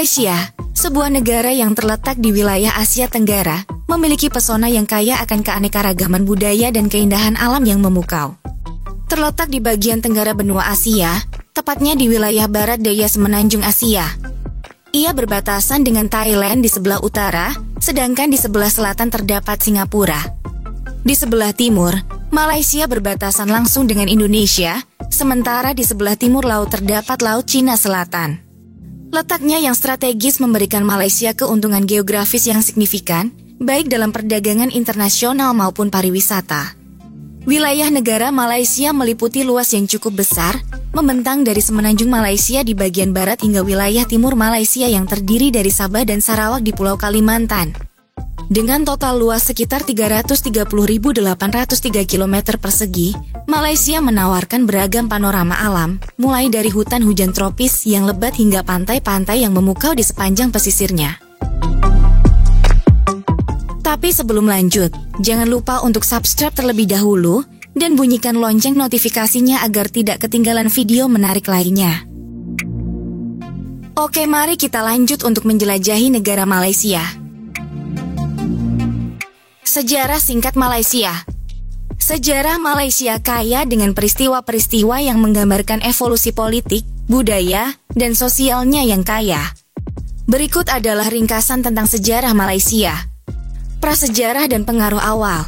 Malaysia, sebuah negara yang terletak di wilayah Asia Tenggara, memiliki pesona yang kaya akan keanekaragaman budaya dan keindahan alam yang memukau. Terletak di bagian tenggara benua Asia, tepatnya di wilayah barat daya semenanjung Asia. Ia berbatasan dengan Thailand di sebelah utara, sedangkan di sebelah selatan terdapat Singapura. Di sebelah timur, Malaysia berbatasan langsung dengan Indonesia, sementara di sebelah timur laut terdapat Laut Cina Selatan. Letaknya yang strategis memberikan Malaysia keuntungan geografis yang signifikan, baik dalam perdagangan internasional maupun pariwisata. Wilayah negara Malaysia meliputi luas yang cukup besar, membentang dari semenanjung Malaysia di bagian barat hingga wilayah timur Malaysia yang terdiri dari Sabah dan Sarawak di Pulau Kalimantan. Dengan total luas sekitar 330.803 km persegi, Malaysia menawarkan beragam panorama alam, mulai dari hutan hujan tropis yang lebat hingga pantai-pantai yang memukau di sepanjang pesisirnya. Tapi sebelum lanjut, jangan lupa untuk subscribe terlebih dahulu dan bunyikan lonceng notifikasinya agar tidak ketinggalan video menarik lainnya. Oke, mari kita lanjut untuk menjelajahi negara Malaysia. Sejarah singkat Malaysia. Sejarah Malaysia kaya dengan peristiwa-peristiwa yang menggambarkan evolusi politik, budaya, dan sosialnya yang kaya. Berikut adalah ringkasan tentang sejarah Malaysia. Prasejarah dan pengaruh awal.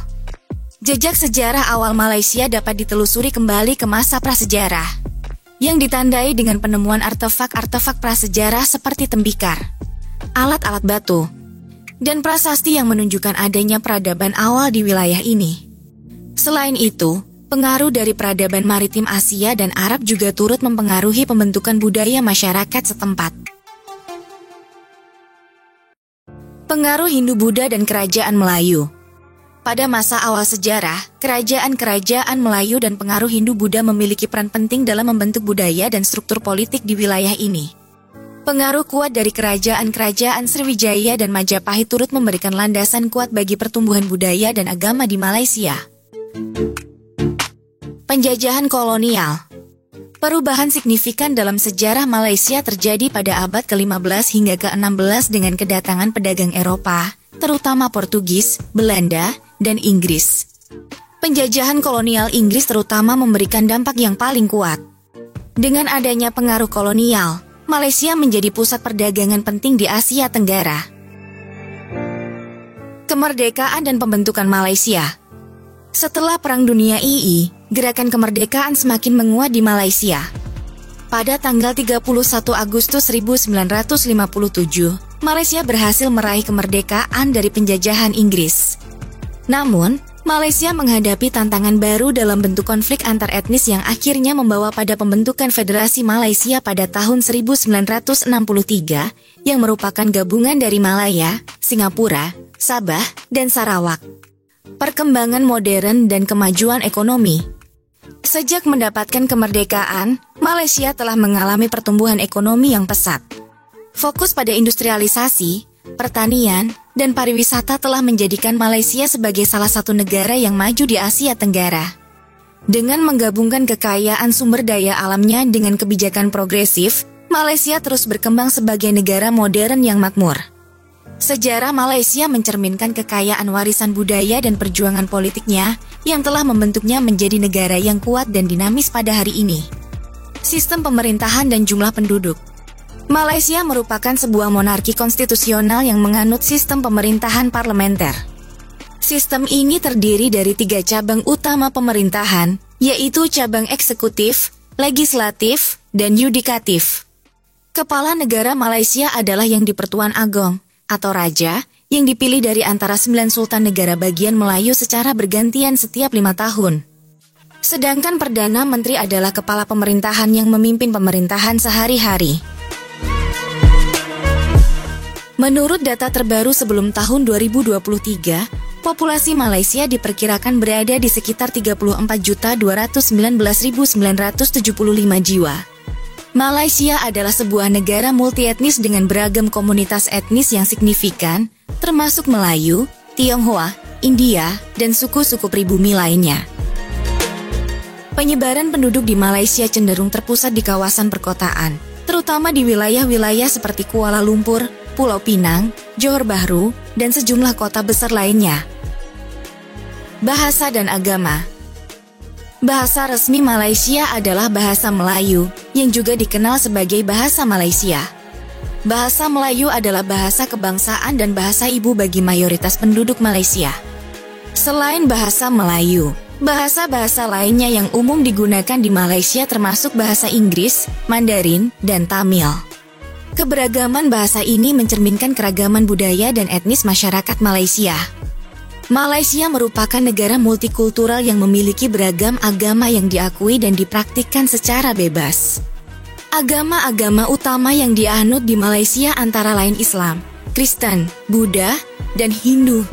Jejak sejarah awal Malaysia dapat ditelusuri kembali ke masa prasejarah, yang ditandai dengan penemuan artefak-artefak prasejarah seperti tembikar, alat-alat batu, dan prasasti yang menunjukkan adanya peradaban awal di wilayah ini. Selain itu, pengaruh dari peradaban maritim Asia dan Arab juga turut mempengaruhi pembentukan budaya masyarakat setempat. Pengaruh Hindu-Buddha dan Kerajaan Melayu. Pada masa awal sejarah, kerajaan-kerajaan Melayu dan pengaruh Hindu-Buddha memiliki peran penting dalam membentuk budaya dan struktur politik di wilayah ini. Pengaruh kuat dari kerajaan-kerajaan Sriwijaya dan Majapahit turut memberikan landasan kuat bagi pertumbuhan budaya dan agama di Malaysia. Penjajahan kolonial. Perubahan signifikan dalam sejarah Malaysia terjadi pada abad ke-15 hingga ke-16 dengan kedatangan pedagang Eropa, terutama Portugis, Belanda, dan Inggris. Penjajahan kolonial Inggris terutama memberikan dampak yang paling kuat. Dengan adanya pengaruh kolonial, Malaysia menjadi pusat perdagangan penting di Asia Tenggara. Kemerdekaan dan pembentukan Malaysia. Setelah Perang Dunia II, gerakan kemerdekaan semakin menguat di Malaysia. Pada tanggal 31 Agustus 1957, Malaysia berhasil meraih kemerdekaan dari penjajahan Inggris. Namun, Malaysia menghadapi tantangan baru dalam bentuk konflik antar etnis yang akhirnya membawa pada pembentukan Federasi Malaysia pada tahun 1963 yang merupakan gabungan dari Malaya, Singapura, Sabah, dan Sarawak. Perkembangan modern dan kemajuan ekonomi. Sejak mendapatkan kemerdekaan, Malaysia telah mengalami pertumbuhan ekonomi yang pesat. Fokus pada industrialisasi, pertanian, dan pariwisata telah menjadikan Malaysia sebagai salah satu negara yang maju di Asia Tenggara. Dengan menggabungkan kekayaan sumber daya alamnya dengan kebijakan progresif, Malaysia terus berkembang sebagai negara modern yang makmur. Sejarah Malaysia mencerminkan kekayaan warisan budaya dan perjuangan politiknya yang telah membentuknya menjadi negara yang kuat dan dinamis pada hari ini. Sistem pemerintahan dan jumlah penduduk. Malaysia merupakan sebuah monarki konstitusional yang menganut sistem pemerintahan parlementer. Sistem ini terdiri dari 3 cabang utama pemerintahan, yaitu cabang eksekutif, legislatif, dan yudikatif. Kepala negara Malaysia adalah yang di-Pertuan Agong, atau Raja, yang dipilih dari antara 9 sultan negara bagian Melayu secara bergantian setiap 5 tahun. Sedangkan Perdana Menteri adalah kepala pemerintahan yang memimpin pemerintahan sehari-hari. Menurut data terbaru sebelum tahun 2023, populasi Malaysia diperkirakan berada di sekitar 34.219.975 jiwa. Malaysia adalah sebuah negara multietnis dengan beragam komunitas etnis yang signifikan, termasuk Melayu, Tionghoa, India, dan suku-suku pribumi lainnya. Penyebaran penduduk di Malaysia cenderung terpusat di kawasan perkotaan, terutama di wilayah-wilayah seperti Kuala Lumpur, Pulau Pinang, Johor Bahru, dan sejumlah kota besar lainnya. Bahasa dan agama. Bahasa resmi Malaysia adalah bahasa Melayu, yang juga dikenal sebagai bahasa Malaysia. Bahasa Melayu adalah bahasa kebangsaan dan bahasa ibu bagi mayoritas penduduk Malaysia. Selain bahasa Melayu, bahasa-bahasa lainnya yang umum digunakan di Malaysia termasuk bahasa Inggris, Mandarin, dan Tamil. Keberagaman bahasa ini mencerminkan keragaman budaya dan etnis masyarakat Malaysia. Malaysia merupakan negara multikultural yang memiliki beragam agama yang diakui dan dipraktikkan secara bebas. Agama-agama utama yang dianut di Malaysia antara lain Islam, Kristen, Buddha, dan Hindu.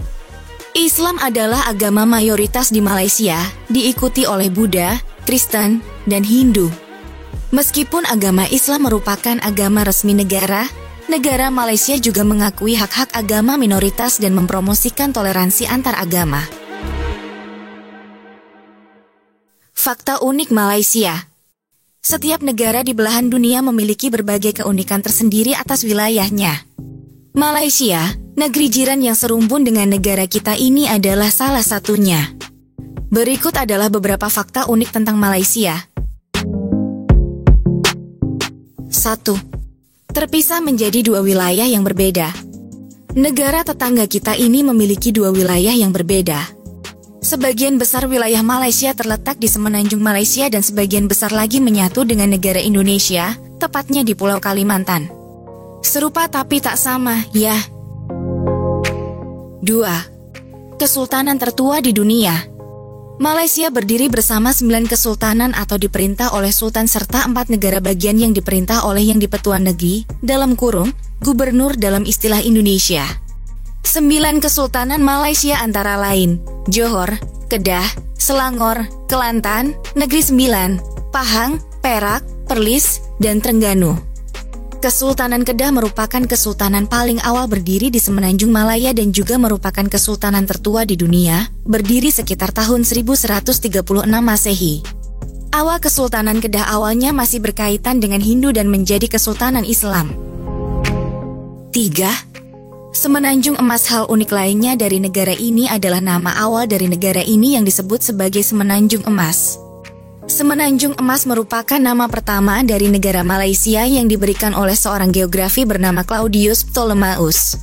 Islam adalah agama mayoritas di Malaysia, diikuti oleh Buddha, Kristen, dan Hindu. Meskipun agama Islam merupakan agama resmi negara, negara Malaysia juga mengakui hak-hak agama minoritas dan mempromosikan toleransi antar agama. Fakta unik Malaysia. Setiap negara di belahan dunia memiliki berbagai keunikan tersendiri atas wilayahnya. Malaysia, negeri jiran yang serumpun dengan negara kita ini adalah salah satunya. Berikut adalah beberapa fakta unik tentang Malaysia. 1. Terpisah menjadi dua wilayah yang berbeda. Negara tetangga kita ini memiliki dua wilayah yang berbeda. Sebagian besar wilayah Malaysia terletak di semenanjung Malaysia dan sebagian besar lagi menyatu dengan negara Indonesia, tepatnya di Pulau Kalimantan. Serupa tapi tak sama, ya. 2. Kesultanan tertua di dunia. Malaysia berdiri bersama 9 kesultanan atau diperintah oleh sultan serta 4 negara bagian yang diperintah oleh yang di-Pertuan Negeri, dalam kurung, gubernur dalam istilah Indonesia. 9 kesultanan Malaysia antara lain, Johor, Kedah, Selangor, Kelantan, Negeri Sembilan, Pahang, Perak, Perlis, dan Terengganu. Kesultanan Kedah merupakan kesultanan paling awal berdiri di Semenanjung Malaya dan juga merupakan kesultanan tertua di dunia, berdiri sekitar tahun 1136 Masehi. Awal Kesultanan Kedah awalnya masih berkaitan dengan Hindu dan menjadi kesultanan Islam. 3. Semenanjung Emas. Hal unik lainnya dari negara ini adalah nama awal dari negara ini yang disebut sebagai Semenanjung Emas. Semenanjung Emas merupakan nama pertama dari negara Malaysia yang diberikan oleh seorang geografi bernama Claudius Ptolemeus.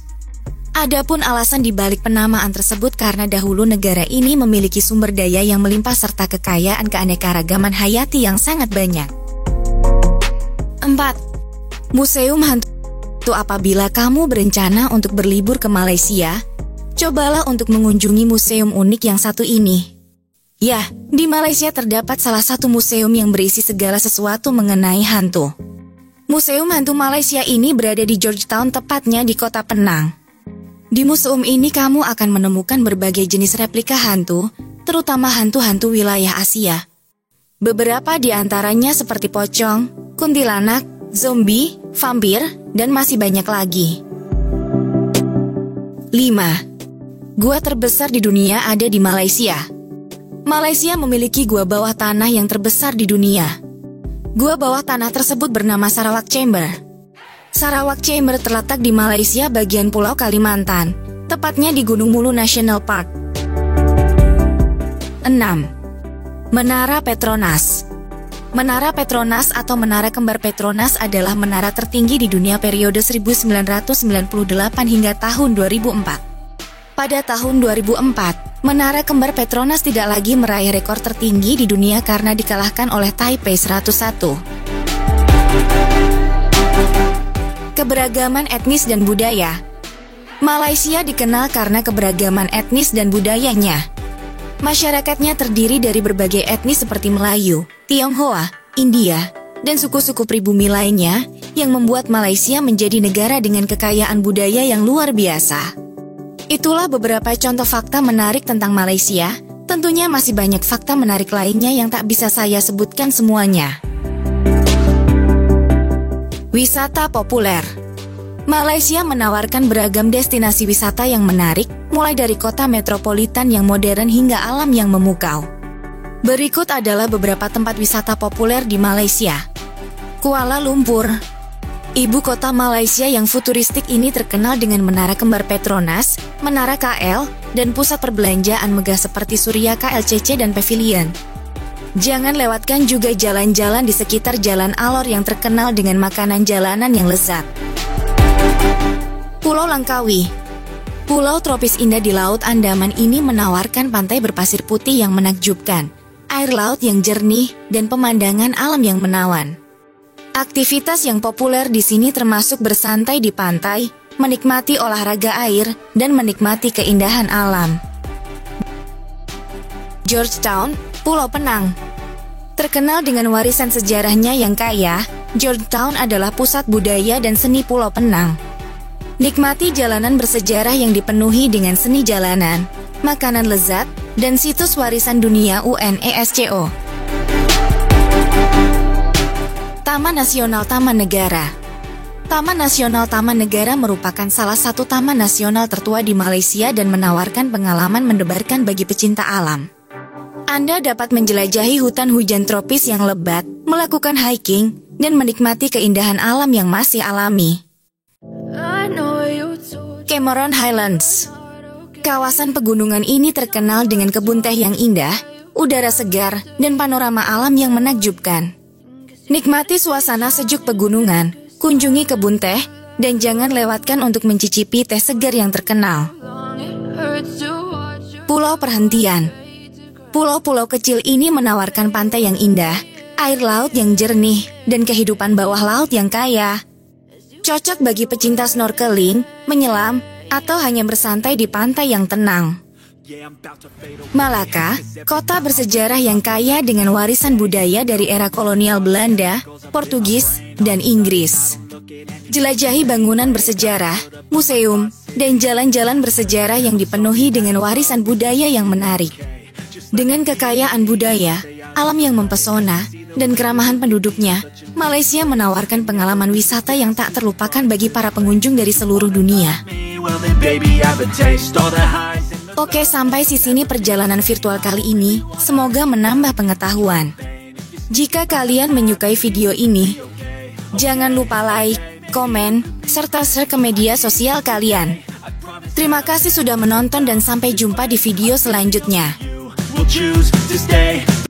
Adapun alasan dibalik penamaan tersebut karena dahulu negara ini memiliki sumber daya yang melimpah serta kekayaan keanekaragaman hayati yang sangat banyak. 4. Museum Hantu. Apabila kamu berencana untuk berlibur ke Malaysia, cobalah untuk mengunjungi museum unik yang satu ini. Ya, di Malaysia terdapat salah satu museum yang berisi segala sesuatu mengenai hantu. Museum Hantu Malaysia ini berada di Georgetown, tepatnya di Kota Penang. Di museum ini kamu akan menemukan berbagai jenis replika hantu, terutama hantu-hantu wilayah Asia. Beberapa di antaranya seperti pocong, kuntilanak, zombie, vampir, dan masih banyak lagi. 5. Gua terbesar di dunia ada di Malaysia. Malaysia memiliki gua bawah tanah yang terbesar di dunia. Gua bawah tanah tersebut bernama Sarawak Chamber. Sarawak Chamber terletak di Malaysia bagian Pulau Kalimantan, tepatnya di Gunung Mulu National Park. 6. Menara Petronas. Menara Petronas atau Menara Kembar Petronas adalah menara tertinggi di dunia periode 1998 hingga tahun 2004. Pada tahun 2004, Menara Kembar Petronas tidak lagi meraih rekor tertinggi di dunia karena dikalahkan oleh Taipei 101. Keberagaman etnis dan budaya. Malaysia dikenal karena keberagaman etnis dan budayanya. Masyarakatnya terdiri dari berbagai etnis seperti Melayu, Tionghoa, India, dan suku-suku pribumi lainnya yang membuat Malaysia menjadi negara dengan kekayaan budaya yang luar biasa. Itulah beberapa contoh fakta menarik tentang Malaysia. Tentunya masih banyak fakta menarik lainnya yang tak bisa saya sebutkan semuanya. Wisata populer. Malaysia menawarkan beragam destinasi wisata yang menarik, mulai dari kota metropolitan yang modern hingga alam yang memukau. Berikut adalah beberapa tempat wisata populer di Malaysia. Kuala Lumpur. Ibu kota Malaysia yang futuristik ini terkenal dengan menara kembar Petronas, menara KL, dan pusat perbelanjaan megah seperti Surya KLCC dan Pavilion. Jangan lewatkan juga jalan-jalan di sekitar Jalan Alor yang terkenal dengan makanan jalanan yang lezat. Pulau Langkawi. Pulau tropis indah di Laut Andaman ini menawarkan pantai berpasir putih yang menakjubkan, air laut yang jernih, dan pemandangan alam yang menawan. Aktivitas yang populer di sini termasuk bersantai di pantai, menikmati olahraga air, dan menikmati keindahan alam. Georgetown, Pulau Penang. Terkenal dengan warisan sejarahnya yang kaya, Georgetown adalah pusat budaya dan seni Pulau Penang. Nikmati jalanan bersejarah yang dipenuhi dengan seni jalanan, makanan lezat, dan situs warisan dunia UNESCO. Taman Nasional Taman Negara. Taman Nasional Taman Negara merupakan salah satu taman nasional tertua di Malaysia dan menawarkan pengalaman mendebarkan bagi pecinta alam. Anda dapat menjelajahi hutan hujan tropis yang lebat, melakukan hiking, dan menikmati keindahan alam yang masih alami. Cameron Highlands. Kawasan pegunungan ini terkenal dengan kebun teh yang indah, udara segar, dan panorama alam yang menakjubkan. Nikmati suasana sejuk pegunungan, kunjungi kebun teh, dan jangan lewatkan untuk mencicipi teh segar yang terkenal. Pulau Perhentian. Pulau-pulau kecil ini menawarkan pantai yang indah, air laut yang jernih, dan kehidupan bawah laut yang kaya. Cocok bagi pecinta snorkeling, menyelam, atau hanya bersantai di pantai yang tenang. Malaka, kota bersejarah yang kaya dengan warisan budaya dari era kolonial Belanda, Portugis, dan Inggris. Jelajahi bangunan bersejarah, museum, dan jalan-jalan bersejarah yang dipenuhi dengan warisan budaya yang menarik. Dengan kekayaan budaya, alam yang mempesona, dan keramahan penduduknya, Malaysia menawarkan pengalaman wisata yang tak terlupakan bagi para pengunjung dari seluruh dunia. Oke, sampai di sini perjalanan virtual kali ini. Semoga menambah pengetahuan. Jika kalian menyukai video ini, jangan lupa like, komen, serta share ke media sosial kalian. Terima kasih sudah menonton dan sampai jumpa di video selanjutnya.